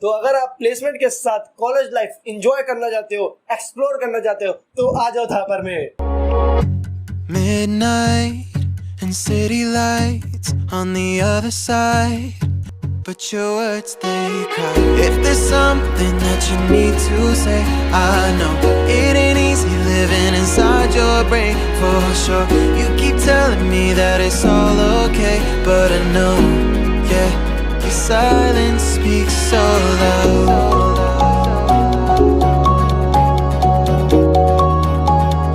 तो अगर आप प्लेसमेंट के साथ कॉलेज लाइफ एंजॉय करना चाहते हो, एक्सप्लोर करना चाहते हो, तो आ जाओ थापर में। Midnight and city lights on the other side, but your words they cry. If there's something that you need to say, I know it ain't easy living inside your brain for sure. You keep telling me that it's all okay, but I know, yeah, your silence speaks so loud.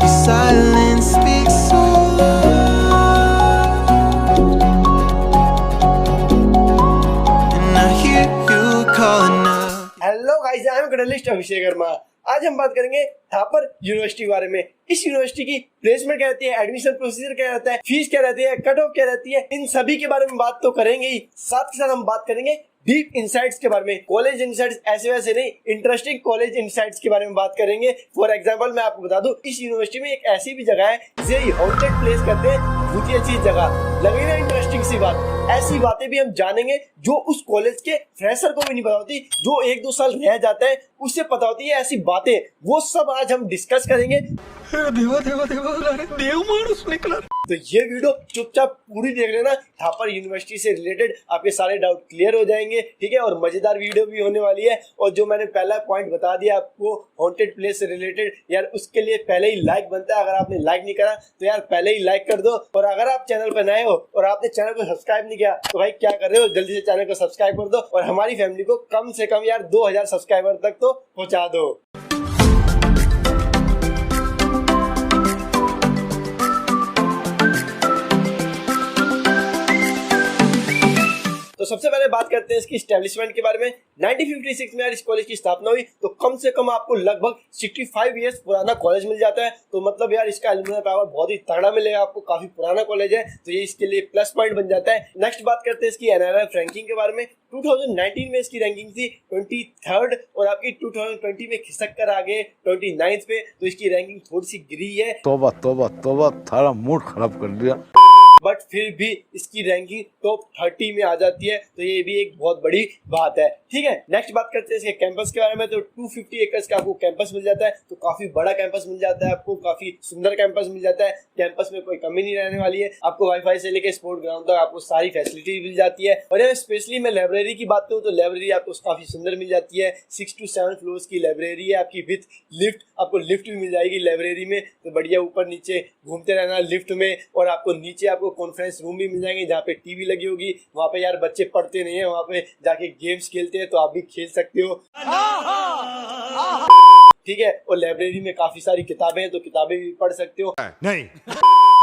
Your silence speaks so loud, and I hear you calling out. Hello guys, I am journalist Abhishek Verma. आज हम बात करेंगे Thapar university के बारे में। इस university की placement क्या रहती है, एडमिशन प्रोसीजर क्या रहता है, फीस क्या रहती है, कट ऑफ क्या रहती है, इन सभी के बारे में बात तो करेंगे ही, साथ ही साथ हम बात करेंगे डीप इनसाइट्स के बारे में। कॉलेज इनसाइट्स ऐसे वैसे नहीं, इंटरेस्टिंग कॉलेज इनसाइट्स के बारे में बात करेंगे। फॉर एग्जांपल मैं आपको बता दूं, इस यूनिवर्सिटी में एक ऐसी भी जगह है जिसे हॉन्टेड प्लेस कहते हैं। बहुत ही अच्छी जगह लगे ना, इंटरेस्टिंग सी बात। ऐसी बातें भी हम जानेंगे जो उस कॉलेज के फ्रेशर को भी नहीं पता होती, जो 1-2 साल रह जाता है उससे पता होती है ऐसी बातें। वो सब आज हम डिस्कस करेंगे। देवा देवा देवा, अरे देव मानुस निकला। तो ये वीडियो चुपचाप पूरी देख लेना, थापर यूनिवर्सिटी से रिलेटेड आपके सारे डाउट क्लियर हो जाएंगे, ठीक है। और मजेदार वीडियो भी होने वाली है। और जो मैंने पहला पॉइंट बता दिया आपको हॉन्टेड प्लेस से रिलेटेड, यार उसके लिए पहले ही लाइक बनता है। अगर आपने लाइक नहीं करा तो यार पहले ही लाइक कर दो। और अगर आप चैनल पर नए हो और आपने चैनल को सब्सक्राइब नहीं किया तो भाई क्या कर रहे हो, जल्दी से चैनल को सब्सक्राइब कर दो और हमारी फैमिली को कम से कम यार 2000 सब्सक्राइबर तक तो पहुंचा दो। तो सबसे पहले बात करते हैं इसकी एस्टेब्लिशमेंट के बारे में। 1956 में यार इस कॉलेज की स्थापना हुई, तो कम से कम आपको लगभग 65 इयर्स पुराना कॉलेज मिल जाता है। तो मतलब यार इसका एलुमनाई पावर बहुत ही तगड़ा मिलेगा आपको, काफी पुराना कॉलेज है, तो ये इसके लिए प्लस पॉइंट बन जाता है। नेक्स्ट बात करते हैं इसकी NRF रैंकिंग के बारे में। 2019 में इसकी रैंकिंग थी 23rd और आपकी 2020 में खिसक कर आ गए 29th पे, तो इसकी रैंकिंग थोड़ी सी गिरी है। तोबा तोबा तोबा, थारा मूड खराब कर दिया। बट फिर भी इसकी रैंकिंग टॉप 30 में आ जाती है, तो ये भी एक बहुत बड़ी बात है, ठीक है। नेक्स्ट बात करते हैं इसके कैंपस के बारे में। तो 250 एकर्स का आपको कैंपस मिल जाता है, तो काफी बड़ा कैंपस मिल जाता है आपको, काफी सुंदर कैंपस मिल जाता है। कैंपस में कोई कमी नहीं रहने वाली है, आपको वाईफाई से लेकर स्पोर्ट ग्राउंड तक आपको सारी फैसिलिटी मिल जाती है। और यार स्पेशली मैं लाइब्रेरी की बात करूँ तो लाइब्रेरी आपको काफी सुंदर मिल जाती है। 6 to 7 फ्लोर्स की लाइब्रेरी है आपकी विथ लिफ्ट, आपको लिफ्ट भी मिल जाएगी लाइब्रेरी में, तो बढ़िया ऊपर नीचे घूमते रहना लिफ्ट में। और आपको नीचे आपको कॉन्फ्रेंस रूम भी मिल जाएंगे जहाँ पे टीवी लगी होगी। वहाँ पे यार बच्चे पढ़ते नहीं है, वहाँ पे जाके गेम्स खेलते हैं, तो आप भी खेल सकते हो, ठीक है। और लाइब्रेरी में काफी सारी किताबें हैं, तो किताबें भी पढ़ सकते हो। नहीं।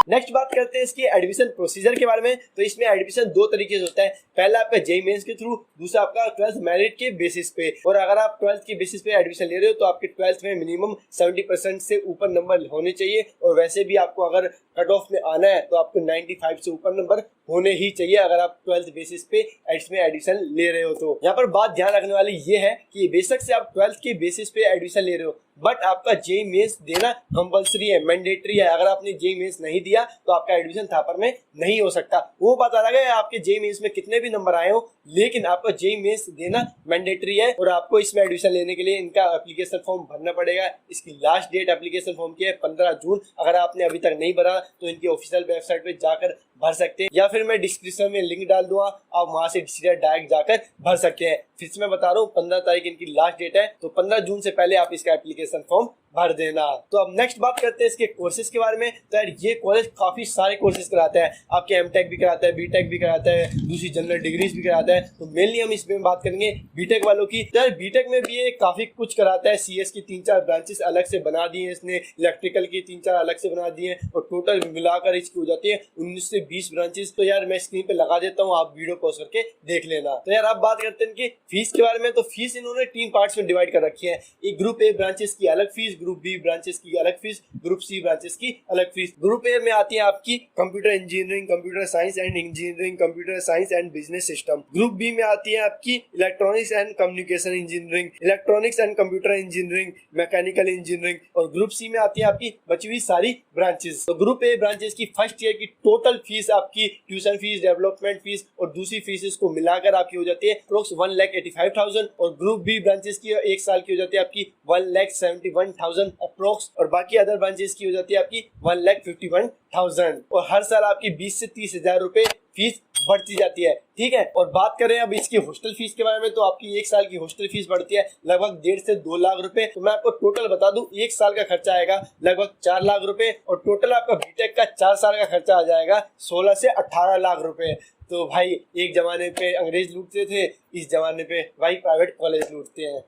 नेक्स्ट बात करते हैं इसके एडमिशन प्रोसीजर के बारे में। तो इसमें एडमिशन 2 तरीके से होता है, पहला आपका जेईई मेंस के थ्रू, दूसरा आपका 12th मेरिट के बेसिस पे। और अगर आप 12th के बेसिस पे एडमिशन ले रहे हो तो आपके 12th में मिनिमम 70% से ऊपर नंबर होने चाहिए। और वैसे भी आपको अगर कट ऑफ में आना है तो आपको 95 से ऊपर नंबर होने ही चाहिए अगर आप 12th बेसिस पे इसमें एडमिशन ले रहे हो। तो यहाँ पर बात ध्यान रखने वाली ये है कि बेशक से आप 12th के बेसिस पे एडमिशन ले रहे हो, बट आपका जेईई मेंस देना कंपलसरी है, मैंडेटरी है। अगर आपने जेईई मेंस नहीं दिया तो आपका एडमिशन थापर में नहीं हो सकता। वो बात अलग है आपके जेईई मेंस में कितने भी नंबर आए हो, लेकिन आपका जेईई मेंस देना मैंडेटरी है। और आपको इसमें एडमिशन लेने के लिए इनका एप्लीकेशन फॉर्म भरना पड़ेगा। इसकी लास्ट डेट एप्लीकेशन फॉर्म की है 15 जून। अगर आपने अभी तक नहीं भरा तो इनकी ऑफिशियल वेबसाइट पे जाकर भर सकते हैं, या फिर मैं डिस्क्रिप्शन में लिंक डाल दूंगा, आप वहां से सीधा डायरेक्ट जाकर भर सकते हैं। फिर से मैं बता रहा हूँ 15 तारीख इनकी लास्ट डेट है, तो 15 जून से पहले आप इसका एप्लीकेशन फॉर्म भर देना। तो अब नेक्स्ट बात करते हैं इसके कोर्सेज के बारे में। तो यार ये कॉलेज काफी सारे कोर्सेज कराता है, आपके एमटेक भी कराता है, बीटेक भी कराता है, दूसरी जनरल डिग्रीज भी कराता है। तो मेनली हम इसमें बात करेंगे बीटेक वालों की। तो यार बीटेक में भी ये काफी कुछ कराता है। सीएस की 3-4 ब्रांचेस अलग से बना दी है इसने, इलेक्ट्रिकल की 3-4 अलग से बना दी है, और टोटल मिलाकर इसकी हो जाती है 19 से 20 ब्रांचेस। तो यार मैं स्क्रीन पे लगा देता हूँ, आप वीडियो पॉज करके देख लेना। तो यार आप बात करते हैं इनकी फीस के बारे में। तो फीस इन्होंने 3 पार्ट्स में डिवाइड कर रखी है। एक ग्रुप ए ब्रांचेस की अलग फीस, ग्रुप बी ब्रांचेस की अलग फीस, ग्रुप सी ब्रांचेस की अलग फीस। ग्रुप ए में आती है आपकी computer engineering, computer science and engineering, computer science and business system. Group B में आती है आपकी electronics and communication engineering, electronics and computer engineering, mechanical engineering. और ग्रुप सी में आती है आपकी बची हुई सारी ब्रांचेस। तो ग्रुप ए ब्रांचेस की फर्स्ट ईयर की टोटल फीस फीस आपकी ट्यूशन फीस, डेवलपमेंट फीस और दूसरी फीसेस को मिलाकर आपकी हो जाती है अप्रोक्स 1,85,000 और ग्रुप बी ब्रांचेस की एक साल की हो जाती है आपकी 1,71,000 अप्रोक्स और बाकी अदर ब्रांचेस की हो जाती है आपकी 1,51,000 और हर साल आपकी 20 से 30,000 रुपए फीस बढ़ती जाती है। ठीक है, और बात करें अब इसकी हॉस्टल फीस के बारे में तो आपकी एक साल की हॉस्टल फीस बढ़ती है लगभग 1.5 से 2 लाख रुपए। तो मैं आपको टोटल बता दूं, एक साल का खर्चा आएगा लगभग 4 लाख रुपए और टोटल आपका बीटेक का 4 साल का खर्चा आ जाएगा 16 से 18 लाख रुपए। तो भाई एक जमाने पे अंग्रेज लूटते थे, इस जमाने पे भाई प्राइवेट कॉलेज लूटते हैं।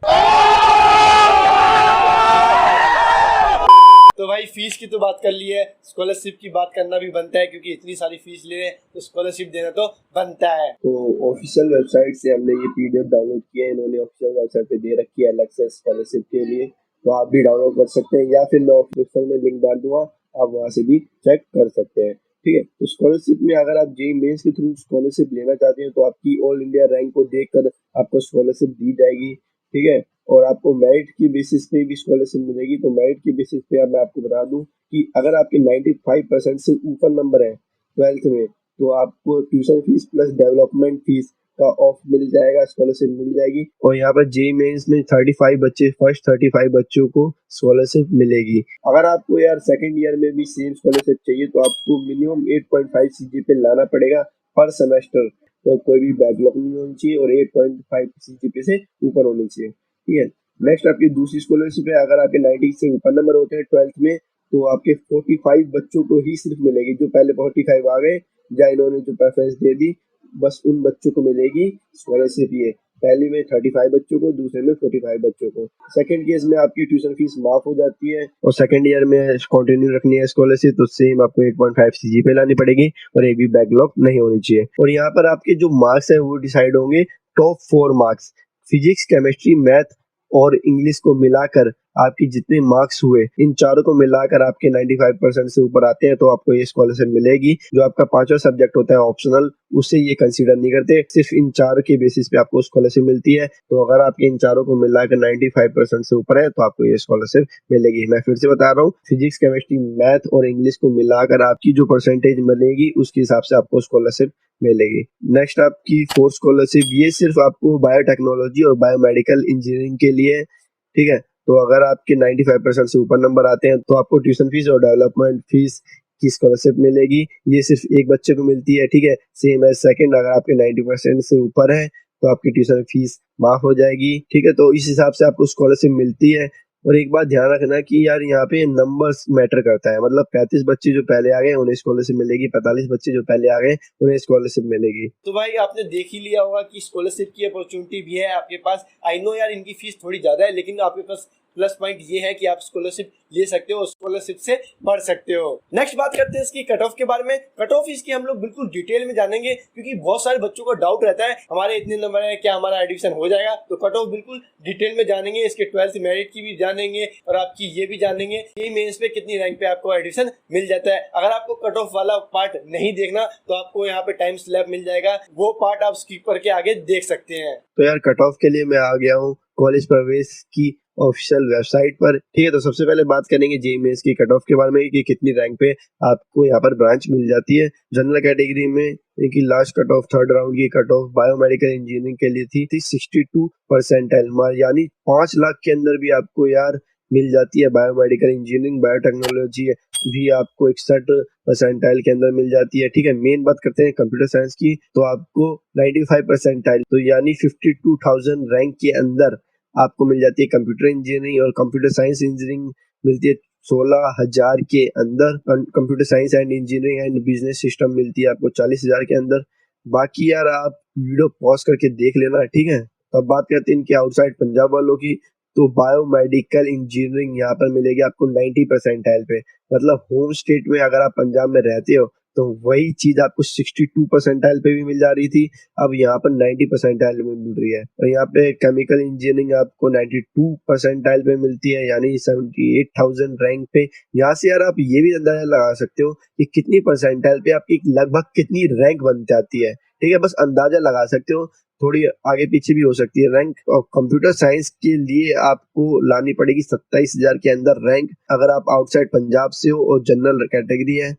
तो भाई फीस की तो बात कर ली है, स्कॉलरशिप की बात करना भी बनता है क्योंकि इतनी सारी फीस ले रहे हैं तो स्कॉलरशिप देना तो बनता है। तो ऑफिशियल वेबसाइट से हमने ये पीडीएफ डाउनलोड किया है, इन्होंने ऑफिशियल वेबसाइट पे दे रखी है अलग से स्कॉलरशिप के लिए, तो आप भी डाउनलोड कर सकते हैं या फिर मैं डिस्क्रिप्शन में लिंक डाल दूंगा, आप वहां से भी चेक कर सकते हैं। ठीक है, तो स्कॉलरशिप में अगर आप जेईई मेंस के थ्रू स्कॉलरशिप लेना चाहते हैं तो आपकी ऑल इंडिया रैंक को देखकर आपको स्कॉलरशिप दी जाएगी। ठीक है, और आपको मेरिट की बेसिस पे भी स्कॉलरशिप मिलेगी। तो मेरिट की बेसिस पे अब मैं आपको बता दूं कि अगर आपके 95% से ऊपर नंबर है 12th में तो आपको tuition fees plus development fees का ऑफ मिल जाएगा, स्कॉलरशिप मिल जाएगी। और यहाँ पर जेईई मेंस में 35 बच्चे, फर्स्ट 35 बच्चों को स्कॉलरशिप मिलेगी। अगर आपको यार सेकंड ईयर में भी सेम स्कॉलरशिप चाहिए तो आपको मिनिमम 8.5 सीजीपीए लाना पड़ेगा पर सेमेस्टर, तो कोई भी बैकलॉग नहीं होनी चाहिए और 8.5 सीजीपीए से ऊपर होनी चाहिए। ठीक है, नेक्स्ट आपकी दूसरी स्कॉलरशिप है, अगर आपके 90 से ऊपर नंबर होते हैं 12th में तो आपके 45 बच्चों को ही सिर्फ मिलेगी, जो पहले 45 आ गए या इन्होंने जो प्रेफरेंस दे दी बस उन बच्चों को मिलेगी स्कॉलरशिप। ये पहली में 35 बच्चों को, दूसरे में 45 बच्चों को। सेकंड केस में आपकी ट्यूशन फीस माफ हो जाती है और सेकंड ईयर में कंटिन्यू रखनी है स्कॉलरशिप तो सेम आपको 8.5 सीजीपीए लानी पड़ेगी और एक भी बैकलॉग नहीं होनी चाहिए। और यहाँ पर आपके जो मार्क्स है वो डिसाइड होंगे top 4 marks, physics, chemistry, math और इंग्लिश को मिलाकर आपकी जितने मार्क्स हुए इन चारों को मिलाकर आपके 95% से ऊपर आते हैं तो आपको ये स्कॉलरशिप मिलेगी। जो आपका 5वां सब्जेक्ट होता है ऑप्शनल, उससे ये कंसीडर नहीं करते, सिर्फ इन चार के बेसिस पे आपको स्कॉलरशिप मिलती है। तो अगर आपके इन चारों को मिलाकर 95% से ऊपर है तो आपको ये स्कॉलरशिप मिलेगी। मैं फिर से बता रहा हूँ, फिजिक्स, केमिस्ट्री, मैथ और इंग्लिश को मिलाकर आपकी जो परसेंटेज मिलेगी उसके हिसाब से आपको स्कॉलरशिप मिलेगी। नेक्स्ट आपकी 4th स्कॉलरशिप, ये सिर्फ आपको बायोटेक्नोलॉजी और बायोमेडिकल इंजीनियरिंग के लिए। ठीक है, तो अगर आपके 95% से ऊपर नंबर आते हैं तो आपको ट्यूशन फीस और डेवलपमेंट फीस की स्कॉलरशिप मिलेगी। ये सिर्फ एक बच्चे को मिलती है। ठीक है, सेम एज सेकंड, अगर आपके 90% से ऊपर है तो आपकी ट्यूशन फीस माफ हो जाएगी। ठीक है, तो इस हिसाब से आपको स्कॉलरशिप मिलती है। और एक बात ध्यान रखना कि यार यहाँ पे नंबर्स मैटर करता है, मतलब 35 बच्चे जो पहले आ गए उन्हें स्कॉलरशिप मिलेगी, 45 बच्चे जो पहले आ गए उन्हें स्कॉलरशिप मिलेगी। तो भाई आपने देख ही लिया होगा कि स्कॉलरशिप की अपॉर्चुनिटी भी है आपके पास। आई नो यार इनकी फीस थोड़ी ज्यादा है, लेकिन आपके पास प्लस पॉइंट ये है कि आप स्कॉलरशिप ले सकते हो, स्कॉलरशिप से पढ़ सकते हो। नेक्स्ट बात करते हैं इसकी कट ऑफ के बारे में। कट ऑफ इसकी हम लोग बिल्कुल डिटेल में जानेंगे क्योंकि बहुत सारे बच्चों को डाउट रहता है हमारे इतने नंबर है क्या हमारा एडमिशन हो जाएगा। तो कट ऑफ बिल्कुल डिटेल में जानेंगे, इसके 12th मेरिट की भी जानेंगे और आपकी ये भी जानेंगे कि मेंस पे कितनी रैंक पे आपको एडमिशन मिल जाता है। अगर आपको कट ऑफ वाला पार्ट नहीं देखना तो आपको यहाँ पे टाइम स्लैब मिल जाएगा, वो पार्ट आप स्किप करके आगे देख सकते हैं। तो यार कट ऑफ के लिए मैं आ गया हूँ कॉलेज प्रवेश की ऑफिशियल वेबसाइट पर। ठीक है, तो सबसे पहले बात करेंगे जेईई मेंस की कट ऑफ के बारे में कि कितनी रैंक पे आपको यहाँ पर ब्रांच मिल जाती है। जनरल कैटेगरी में इनकी last cut off 3rd round की कट ऑफ बायोमेडिकल इंजीनियरिंग के लिए थी 62 परसेंटाइल, यानी 5 लाख के अंदर भी आपको यार मिल जाती है। बायोमेडिकल इंजीनियरिंग, बायोटेक्नोलॉजी भी आपको 61 परसेंटाइल के अंदर मिल जाती है। ठीक है, मेन बात करते हैं कंप्यूटर साइंस की, तो आपको 95 परसेंटाइल, तो यानी 52,000 रैंक के अंदर आपको मिल जाती है कंप्यूटर इंजीनियरिंग। और कंप्यूटर साइंस इंजीनियरिंग मिलती है 16,000 के अंदर। Computer science and engineering and business system मिलती है आपको 40,000 के अंदर। बाकी यार आप वीडियो पॉज करके देख लेना। ठीक है, तो अब बात करते हैं इनके आउटसाइड पंजाब वालों की। तो बायोमेडिकल इंजीनियरिंग यहाँ पर मिलेगी आपको 90 परसेंटाइल पे, मतलब होम स्टेट में अगर आप पंजाब में रहते हो तो वही चीज आपको 62 परसेंटाइल पे भी मिल जा रही थी, अब यहाँ पर 90 परसेंटाइल में मिल रही है। और यहाँ पे केमिकल इंजीनियरिंग आपको 92 परसेंटाइल पे मिलती है, यानी 78,000 रैंक पे। यहाँ से यार आप ये भी अंदाजा लगा सकते हो कि कितनी परसेंटाइल पे आपकी लगभग कितनी रैंक बन जाती है। ठीक है, बस अंदाजा लगा सकते हो, थोड़ी आगे पीछे भी हो सकती है रैंक। और कंप्यूटर साइंस के लिए आपको लानी पड़ेगी 27,000 के अंदर रैंक, अगर आप आउटसाइड पंजाब से हो और जनरल कैटेगरी है।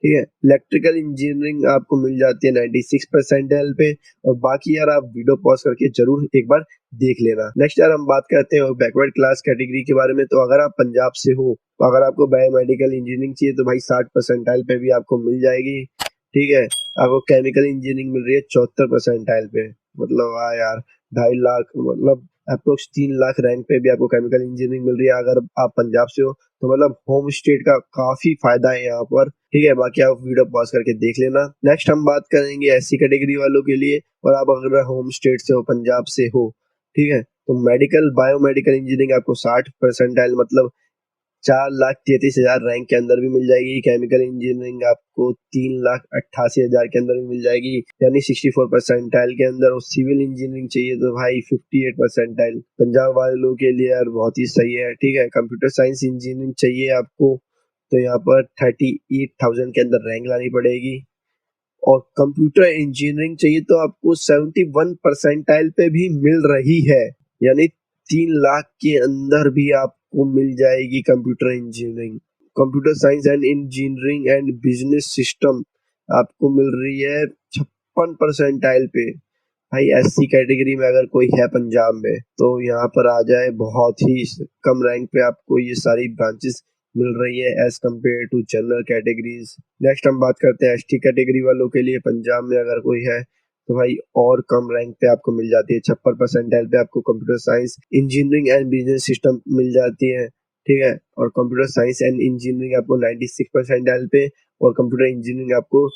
ठीक है। इलेक्ट्रिकल इंजीनियरिंग आपको मिल जाती है 96 परसेंटाइल पे, और बाकी यार आप वीडियो पॉज करके जरूर एक बार देख लेना। नेक्स्ट यार हम बात करते हैं बैकवर्ड क्लास कैटेगरी के बारे में। तो अगर आप पंजाब से हो, तो अगर आपको बायोमेडिकल इंजीनियरिंग चाहिए तो भाई 60 परसेंटाइल पे भी आपको मिल जाएगी। ठीक है। आपको केमिकल इंजीनियरिंग मिल रही है 74 परसेंटाइल पे, मतलब हाँ यार 2.5 लाख, मतलब अप्रोक्स 3 लाख रैंक पे भी आपको केमिकल इंजीनियरिंग मिल रही है अगर आप पंजाब से हो। तो मतलब होम स्टेट का काफी फायदा है यहाँ पर। ठीक है, बाकी आप वीडियो पॉज करके देख लेना। नेक्स्ट हम बात करेंगे एससी कैटेगरी वालों के लिए, और आप अगर होम स्टेट से हो, पंजाब से हो, ठीक है, तो मेडिकल बायोमेडिकल इंजीनियरिंग आपको 60 परसेंटाइल मतलब 4,33,000 रैंक के अंदर भी मिल जाएगी। केमिकल इंजीनियरिंग आपको 3,88,000 के अंदर भी मिल जाएगी, यानी 64 परसेंटाइल के अंदर। और सिविल इंजीनियरिंग चाहिए तो भाई 58 परसेंटाइल पंजाब वालों के लिए यार बहुत ही सही है। ठीक है। कंप्यूटर साइंस इंजीनियरिंग चाहिए आपको, तो यहाँ पर 38,000 के अंदर रैंक लानी पड़ेगी। और कंप्यूटर इंजीनियरिंग चाहिए तो आपको 71 परसेंटाइल पे भी मिल रही है, यानी 3 लाख के अंदर भी आपको मिल जाएगी computer engineering. Computer science and engineering and business system आपको मिल रही है 56 परसेंटाइल पे। भाई एससी कैटेगरी में अगर कोई है पंजाब में तो यहाँ पर आ जाए, बहुत ही कम रैंक पे आपको ये सारी ब्रांचेस मिल रही है as compared to general categories. Next हम बात करते हैं एसटी कैटेगरी वालों के लिए। पंजाब में अगर कोई है तो भाई और कम रैंक पे आपको मिल जाती है, 56 परसेंटाइल पे आपको computer science engineering and business system मिल जाती है। ठीक है। और कंप्यूटर साइंस एंड इंजीनियरिंग आपको 96 परसेंटाइल पे, और कंप्यूटर इंजीनियरिंग आपको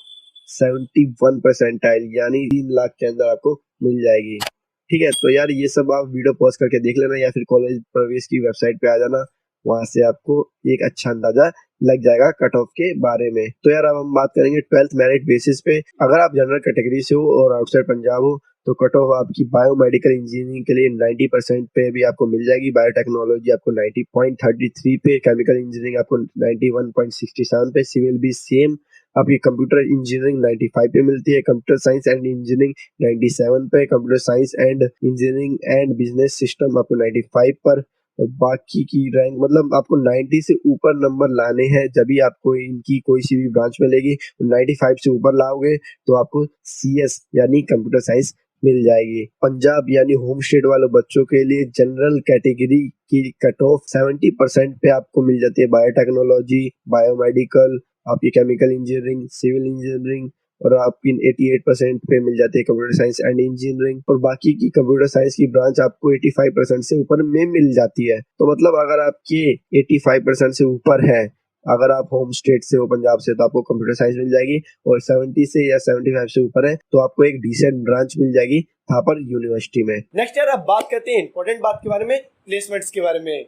71 परसेंटाइल यानी 3 लाख के अंदर आपको मिल जाएगी। ठीक है। तो यार ये सब आप वीडियो पॉज करके देख लेना, या फिर कॉलेज प्रवेश की वेबसाइट पे आ जाना, वहां से आपको एक अच्छा अंदाजा लग जाएगा कट ऑफ के बारे में। तो यार अब हम बात करेंगे 12th मेरिट बेसिस पे। अगर आप जनरल कैटेगरी से हो और आउटसाइड पंजाब हो तो कट ऑफ आपकी बायोमेडिकल इंजीनियरिंग के लिए 90% पे भी आपको मिल जाएगी, बायोटेक्नोलॉजी आपको 90.33 पे, केमिकल इंजीनियरिंग आपको 91.67 पे, सिविल भी सेम आपकी कंप्यूटर इंजीनियरिंग 95 पे मिलती है, कंप्यूटर साइंस एंड इंजीनियरिंग 97 पे, computer science and engineering and business system आपको 95 पर। और बाकी की रैंक मतलब आपको 90 से ऊपर नंबर लाने हैं जब भी आपको इनकी कोई सी भी ब्रांच मिलेगी। 95 से ऊपर लाओगे तो आपको सीएस यानी कंप्यूटर साइंस मिल जाएगी। पंजाब यानी होम स्टेट वाले बच्चों के लिए जनरल कैटेगरी की कट ऑफ 70% पे आपको मिल जाती है, बायोटेक्नोलॉजी, बायोमेडिकल, आपकी केमिकल इंजीनियरिंग, सिविल इंजीनियरिंग, और आपकी 88% पे मिल जाती है कंप्यूटर साइंस एंड इंजीनियरिंग। और बाकी की कंप्यूटर साइंस की ब्रांच आपको 85% से ऊपर में मिल जाती है। तो मतलब अगर आपके 85% से ऊपर है, अगर आप होम स्टेट से हो पंजाब से, तो आपको कंप्यूटर साइंस मिल जाएगी, और 70 से या 75 से ऊपर है तो आपको एक डिसेंट ब्रांच मिल जाएगी थापर यूनिवर्सिटी में। नेक्स्ट यार अब बात करते हैं इंपॉर्टेंट बात के बारे में, प्लेसमेंट्स के बारे में।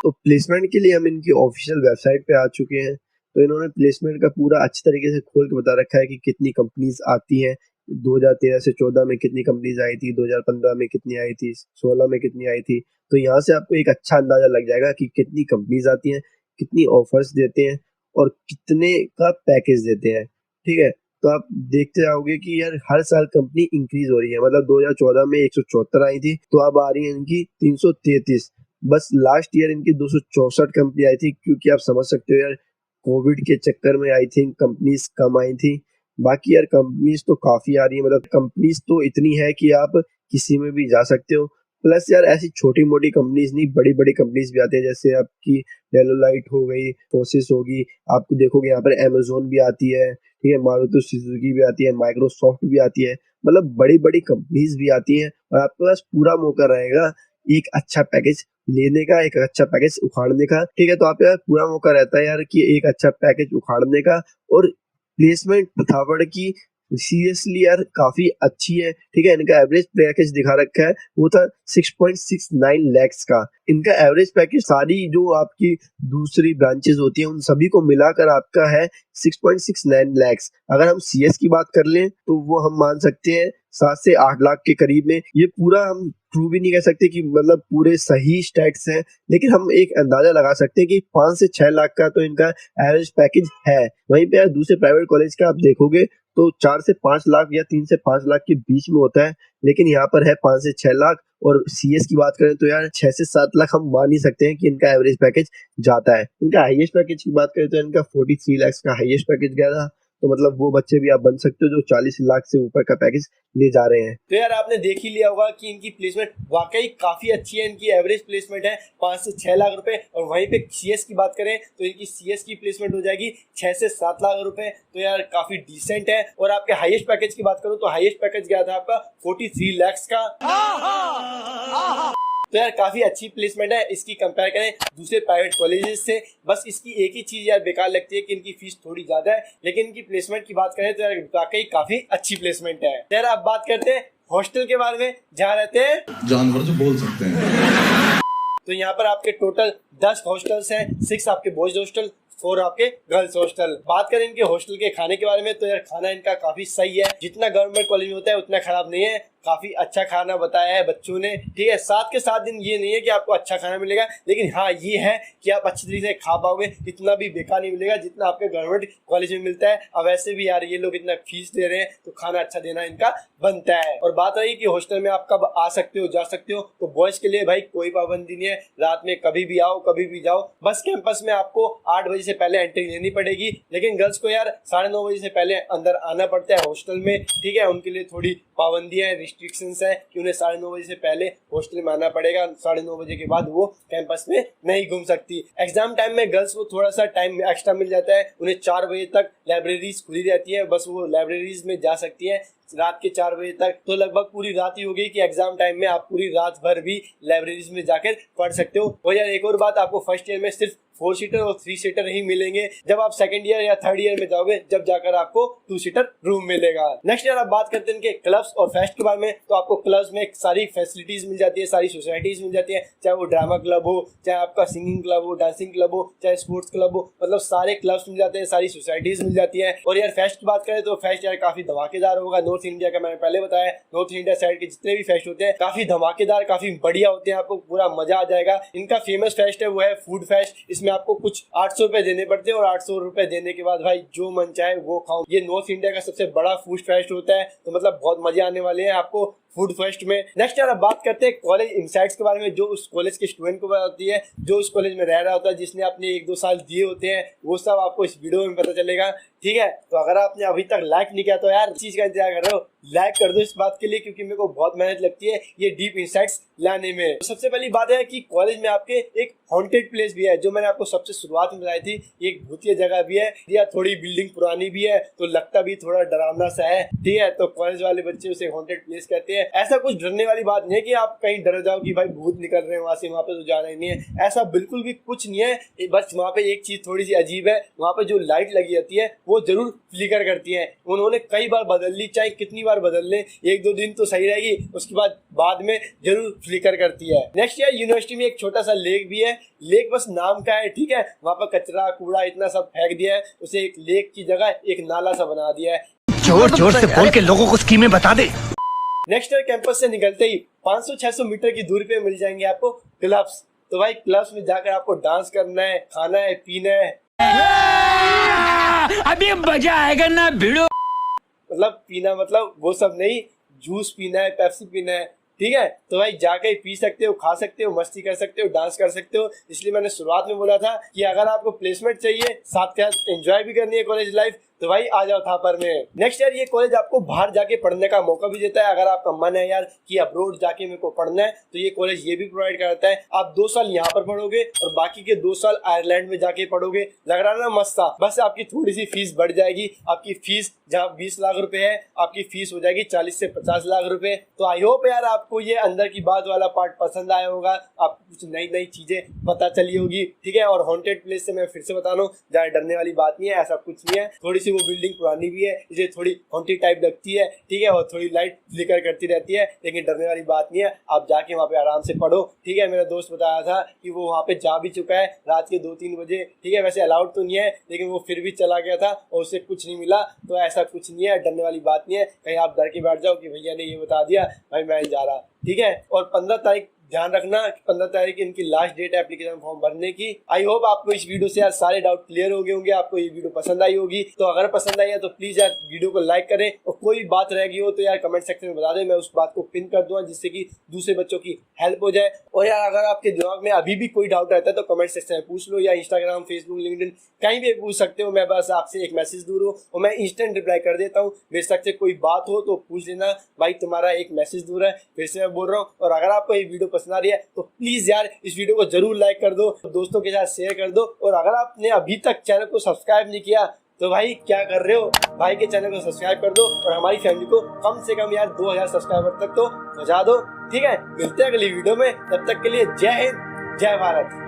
तो प्लेसमेंट के लिए हम इनकी ऑफिशियल वेबसाइट पे आ चुके हैं। तो इन्होंने प्लेसमेंट का पूरा अच्छी तरीके से खोल के बता रखा है कि कितनी कंपनीज आती हैं। 2013 से 14 में कितनी कंपनीज आई थी, 2015 में कितनी आई थी, 16 में कितनी आई थी। तो यहाँ से आपको एक अच्छा अंदाजा लग जाएगा कि कितनी कंपनीज आती हैं, कितनी ऑफर्स देते हैं, और कितने का पैकेज देते हैं। ठीक है। तो आप देखते जाओगे कि यार हर साल कंपनी इंक्रीज हो रही है। मतलब 2014 में 174 आई थी, तो अब आ रही है इनकी 333। बस लास्ट ईयर इनकी 264 कंपनी आई थी, क्योंकि आप समझ सकते हो यार कोविड के चक्कर में आई थिंक कंपनीज कम आई थी। बाकी यार कंपनीज तो काफी आ रही है, मतलब कंपनीज तो इतनी है कि आप किसी में भी जा सकते हो। प्लस यार ऐसी छोटी मोटी कंपनीज नहीं, बड़ी बड़ी कंपनीज भी आती है, जैसे आपकी डेलोलाइट हो गई, फोसिस होगी, आपको देखोगे यहाँ पर अमेजोन भी आती है, ठीक है, मारुति सुजुकी भी आती है, माइक्रोसॉफ्ट भी आती है, मतलब बड़ी बड़ी कंपनीज भी आती हैं। और आपके पास पूरा मौका रहेगा एक अच्छा पैकेज लेने का, एक अच्छा पैकेज उखाड़ने का। ठीक है। तो आप यार पूरा मौका रहता है यार कि एक अच्छा पैकेज उखाड़ने का। और प्लेसमेंट थापड़ की सीरियसली यार काफी अच्छी है। ठीक है। इनका एवरेज पैकेज दिखा रखा है, वो था 6.69 लैक्स का। इनका एवरेज पैकेज सारी जो आपकी दूसरी ब्रांचेस होती हैं उन सभी को मिलाकर आपका है 6.69 लैक्स। अगर हम सीएस की बात कर लें तो वो हम मान सकते हैं 7 से 8 लाख के करीब में। ये पूरा हम ट्रू भी नहीं कह सकते कि मतलब पूरे सही स्टैट्स हैं, लेकिन हम एक अंदाजा लगा सकते हैं कि 5 से 6 लाख का तो इनका एवरेज पैकेज है। वहीं पे यार दूसरे प्राइवेट कॉलेज का आप देखोगे तो 4 से 5 लाख या 3 से 5 लाख के बीच में होता है, लेकिन यहाँ पर है 5 से 6 लाख। और सीएस की बात करें तो यार 6 से 7 लाख हम मान ही सकते हैं कि इनका एवरेज पैकेज जाता है। इनका हाईएस्ट पैकेज की बात करें तो इनका 43 लाख का हाईएस्ट पैकेज गया था। तो मतलब वो बच्चे भी आप बन सकते हो जो 40 लाख से ऊपर का पैकेज ले जा रहे हैं। तो यार आपने देख ही लिया होगा कि इनकी प्लेसमेंट वाकई काफी अच्छी है। इनकी एवरेज प्लेसमेंट है 5 से 6 लाख रुपए। और वहीं पे सीएस की बात करें तो इनकी सीएस की प्लेसमेंट हो जाएगी 6 से 7 लाख रुपए। तो यार काफी डिसेंट है। और आपके हाईएस्ट पैकेज की बात करूं तो हाईएस्ट पैकेज गया था आपका 43 लाख का। तो यार काफी अच्छी प्लेसमेंट है। इसकी कंपेयर करें दूसरे प्राइवेट कॉलेजेस से, बस इसकी एक ही चीज यार बेकार लगती है कि इनकी फीस थोड़ी ज्यादा है, लेकिन इनकी प्लेसमेंट की बात करें तो यार वाकई काफी अच्छी प्लेसमेंट है। यार आप बात करते हैं हॉस्टल के बारे में, जहाँ रहते हैं जानवर जो बोल सकते हैं। तो यहाँ पर आपके टोटल 10 हॉस्टल्स हैं, 6 आपके बॉयज हॉस्टल, 4 आपके गर्ल्स हॉस्टल। बात करें इनके हॉस्टल के खाने के बारे में तो यार खाना इनका काफी सही है। जितना गवर्नमेंट कॉलेज में होता है उतना खराब नहीं है, काफी अच्छा खाना बताया है बच्चों ने, ठीक है। 7 के 7 दिन ये नहीं है कि आपको अच्छा खाना मिलेगा, लेकिन हाँ ये है कि आप अच्छी तरीके से खा पाओगे। इतना भी बेकार नहीं मिलेगा जितना आपके गवर्नमेंट कॉलेज में मिलता है। अब वैसे भी यार ये लोग इतना फीस दे रहे हैं तो खाना अच्छा देना इनका बनता है। और बात रही कि हॉस्टल में आप कब आ सकते हो जा सकते हो, तो बॉयज के लिए भाई कोई पाबंदी नहीं है, रात में कभी भी आओ कभी भी जाओ। बस कैंपस में आपको 8 बजे से पहले एंट्री लेनी पड़ेगी, लेकिन गर्ल्स को यार 9:30 बजे से पहले अंदर आना पड़ता है हॉस्टल में, ठीक है। उनके लिए थोड़ी पाबंदियां हैं, रिस्ट्रिक्शंस है कि उन्हें 9:30 बजे से पहले हॉस्टल में आना पड़ेगा। 9:30 बजे के बाद वो कैंपस में नहीं घूम सकती। एग्जाम टाइम में गर्ल्स को थोड़ा सा टाइम एक्स्ट्रा मिल जाता है, उन्हें 4 बजे तक लाइब्रेरीज खुली रहती है, बस वो लाइब्रेरीज में जा सकती है रात के 4 बजे तक। तो लगभग पूरी रात ही हो गई कि एग्जाम टाइम में आप पूरी रात भर भी लाइब्रेरीज में जाकर पढ़ सकते हो। और यार एक और बात, आपको फर्स्ट ईयर में सिर्फ 4 सीटर और 3 सीटर ही मिलेंगे। जब आप सेकंड ईयर या थर्ड ईयर में जाओगे जब जाकर आपको 2 सीटर रूम मिलेगा। नेक्स्ट ईयर आप बात करते हैं इनके क्लब्स और फेस्ट के बारे में, तो आपको क्लब्स में सारी फैसिलिटीज मिल जाती है, सारी सोसाइटीज मिल जाती है, चाहे वो ड्रामा क्लब हो, चाहे आपका सिंगिंग क्लब हो, डांसिंग क्लब हो, चाहे स्पोर्ट्स क्लब हो, मतलब सारे क्लब्स मिल जाते हैं, सारी सोसाइटीज मिल जाती है। और यार फेस्ट की बात करें तो फेस्ट यार काफी धमाकेदार होगा। नॉर्थ इंडिया का मैंने पहले बताया, नॉर्थ इंडिया साइड के जितने भी फेस्ट होते हैं काफी धमाकेदार, काफी बढ़िया होते हैं, आपको पूरा मजा आ जाएगा। इनका फेमस फेस्ट है वो है फूड फेस्ट। इसमें आपको कुछ 800 रुपए देने पड़ते हैं और 800 रुपए देने के बाद भाई जो मन चाहे वो खाओ। ये नॉर्थ इंडिया का सबसे बड़ा फूड फेस्ट होता है, तो मतलब बहुत मजे आने वाले हैं आपको फूड फेस्ट में। नेक्स्ट यार अब बात करते हैं कॉलेज इनसाइट्स के बारे में, जो उस कॉलेज के स्टूडेंट को बताती है, जो उस कॉलेज में रह रहा होता है, जिसने अपने 1-2 साल दिए होते हैं, वो सब आपको इस वीडियो में पता चलेगा, ठीक है। तो अगर आपने अभी तक लाइक नहीं किया तो यार चीज का इंतजार कर रहे हो, लाइक कर दो इस बात के लिए, क्योंकि मेरे को बहुत मेहनत लगती है ये डीप इंसाइट्स लाने में। तो सबसे पहली बात है कि कॉलेज में आपके एक हॉन्टेड प्लेस भी है, जो मैंने आपको सबसे शुरुआत में बताई थी। एक भूतिया जगह भी है, या थोड़ी बिल्डिंग पुरानी भी है, तो लगता भी थोड़ा डरावना सा है, ठीक है। तो कॉलेज वाले बच्चे उसे हॉन्टेड प्लेस कहते हैं। ऐसा कुछ डरने वाली बात नहीं है कि आप कहीं डर जाओ कि भाई भूत निकल रहे हैं वहां से, वहां पे तो जाना ही नहीं है, ऐसा बिल्कुल भी कुछ नहीं है। बस वहां पे एक चीज थोड़ी सी अजीब है, वहां पे जो लाइट लगी रहती है वो जरूर फ्लिकर करती है। उन्होंने कई बार बदल ली, चाहे कितनी बार बदल ले, 1-2 दिन तो सही रहेगी, उसके बाद में जरूर फ्लिकर करती है। नेक्स्ट ईयर यूनिवर्सिटी में एक छोटा सा लेक भी है, लेक बस नाम का है, ठीक है। वहां पर कचरा कूड़ा इतना सब फेंक दिया है, उसे एक लेक की जगह एक नाला सा बना दिया है। जोर जोर से बोल के लोगों को स्कीमें बता दे। नेक्स्ट ईयर कैंपस से निकलते ही 500-600 मीटर की दूरी पे मिल जाएंगे आपको क्लब्स। तो भाई क्लब्स में जाकर आपको डांस करना है, खाना है, पीना है, अभी मजा आएगा ना भिड़ो। मतलब पीना मतलब वो सब नहीं, जूस पीना है, पेप्सी पीना है, ठीक है। तो भाई जाके पी सकते हो, खा सकते हो, मस्ती कर सकते हो, डांस कर सकते हो। इसलिए मैंने शुरुआत में बोला था कि अगर आपको प्लेसमेंट चाहिए, साथ के साथ एंजॉय भी करनी है कॉलेज लाइफ, तो भाई आ जाओ थापर में। नेक्स्ट ईयर ये कॉलेज आपको बाहर जाके पढ़ने का मौका भी देता है। अगर आपका मन है यार कि अब्रोड जाके मेरे को पढ़ना है, तो ये कॉलेज ये भी प्रोवाइड करता है। आप 2 साल यहाँ पर पढ़ोगे और बाकी के 2 साल आयरलैंड में जाके पढ़ोगे। लग रहा ना मस्त सा, बस आपकी थोड़ी सी फीस बढ़ जाएगी। आपकी फीस जहाँ 20 लाख रुपए है, आपकी फीस हो जाएगी 40 से 50 लाख रुपए। तो आई होप यार आपको ये अंदर की बात वाला पार्ट पसंद आया होगा, आपको कुछ नई नई चीजें पता चली होगी, ठीक है। और हॉन्टेड प्लेस से मैं फिर से बता रहा हूँ, ज्यादा डरने वाली बात नहीं है, ऐसा कुछ नहीं है। थोड़ी सी वो बिल्डिंग पुरानी भी है, इसे थोड़ी हॉन्टेड टाइप लगती है, ठीक है, और थोड़ी लाइट फ्लिकर करती रहती है, लेकिन डरने वाली बात नहीं है। आप जाके वहाँ पे आराम से पढ़ो, ठीक है। मेरा दोस्त बताया था कि वो वहाँ पे जा भी चुका है रात के 2-3 बजे, ठीक है। वैसे अलाउड तो नहीं है, लेकिन वो फिर भी चला गया था और उसे कुछ नहीं मिला। तो ऐसा कुछ नहीं है, डरने वाली बात नहीं है। कहीं आप डर के बैठ जाओ कि भैया ने ये बता दिया, भाई मैं नहीं जा रहा, ठीक है। और 15 तारीख ध्यान रखना 15 तारीख इनकी लास्ट डेट है एप्लीकेशन फॉर्म भरने की। आई होप आपको इस वीडियो से यार सारे डाउट क्लियर हो गए होंगे, आपको ये वीडियो पसंद आई होगी। तो अगर पसंद आई है तो प्लीज यार वीडियो को लाइक करें, और कोई बात रह गई हो तो यार कमेंट सेक्शन में बता दें, मैं उस बात को पिन कर दूंगा जिससे कि दूसरे बच्चों की हेल्प हो जाए। और यार अगर आपके दिमाग में अभी भी कोई डाउट रहता है तो कमेंट सेक्शन में पूछ लो, या इंस्टाग्राम, फेसबुक, लिंक्डइन कहीं भी पूछ सकते हो। मैं बस आपसे एक मैसेज दूर हूँ और मैं इंस्टेंट रिप्लाई कर देता हूँ। बेशक से कोई बात हो तो पूछ लेना भाई, तुम्हारा एक मैसेज दूर है। फिर से मैं बोल रहा हूँ, और अगर आपको ये वीडियो पसंद आ रही है तो प्लीज यार इस वीडियो को जरूर लाइक कर दो, दोस्तों के साथ शेयर कर दो। और अगर आपने अभी तक चैनल को सब्सक्राइब नहीं किया तो भाई क्या कर रहे हो, भाई के चैनल को सब्सक्राइब कर दो और हमारी फैमिली को कम से कम यार 2000 सब्सक्राइबर तक तो पहुंचा दो। ठीक है, मिलते हैं अगली वीडियो में, तब तक के लिए जय हिंद, जय भारत।